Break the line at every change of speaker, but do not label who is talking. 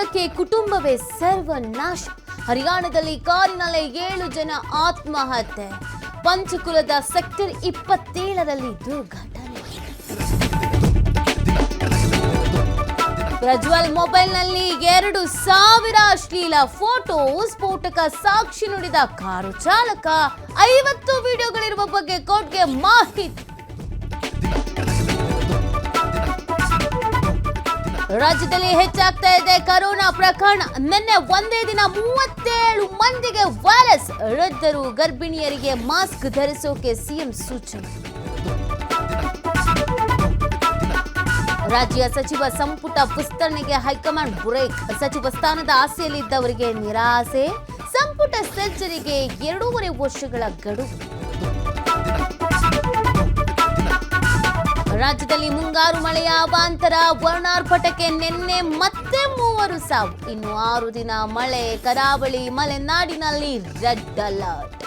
ರೋಗಕ್ಕೆ ಕುಟುಂಬವೇ ಸರ್ವನಾಶ. ಹರಿಯಾಣದಲ್ಲಿ ಕಾರಿನಲ್ಲಿ 7 ಜನ ಆತ್ಮಹತ್ಯೆ. ಪಂಚಕುಲದ ಸೆಕ್ಟರ್ 27ರಲ್ಲಿ ದುರ್ಘಟನೆ. ಪ್ರಜ್ವಲ್ ಮೊಬೈಲ್ನಲ್ಲಿ 2,000 ಅಶ್ಲೀಲ ಫೋಟೋ. ಸ್ಫೋಟಕ ಸಾಕ್ಷಿ ನುಡಿದ ಕಾರು ಚಾಲಕ. 50 ವಿಡಿಯೋಗಳಿರುವ ಬಗ್ಗೆ ಕೋರ್ಟ್ಗೆ ಮಾಹಿತಿ. ರಾಜ್ಯದಲ್ಲಿ ಹೆಚ್ಚಾಗ್ತಾ ಇದೆ ಕೊರೋನಾ ಪ್ರಕರಣ. ನಿನ್ನೆ ಒಂದೇ ದಿನ 37 ಮಂದಿಗೆ ವೈರಸ್. ವೃದ್ಧರು ಗರ್ಭಿಣಿಯರಿಗೆ ಮಾಸ್ಕ್ ಧರಿಸೋಕೆ ಸಿಎಂ ಸೂಚನೆ. ರಾಜ್ಯ ಸಚಿವ ಸಂಪುಟ ವಿಸ್ತರಣೆಗೆ ಹೈಕಮಾಂಡ್ ಬ್ರೇಕ್. ಸಚಿವ ಸ್ಥಾನದ ಆಸೆಯಲ್ಲಿದ್ದವರಿಗೆ ನಿರಾಸೆ. ಸಂಪುಟ ಸರ್ಜರಿಗೆ 2.5 ವರ್ಷಗಳ ಗಡುವು. ರಾಜ್ಯದಲ್ಲಿ ಮುಂಗಾರು ಮಳೆಯ ಅವಾಂತರ. ವರ್ಣಾರ್ಭಟಕ್ಕೆ ನಿನ್ನೆ ಮತ್ತೆ 3 ಸಾವು. ಇನ್ನು 6 ದಿನ ಮಳೆ. ಕರಾವಳಿ ಮಲೆನಾಡಿನಲ್ಲಿ ರೆಡ್ ಅಲರ್ಟ್.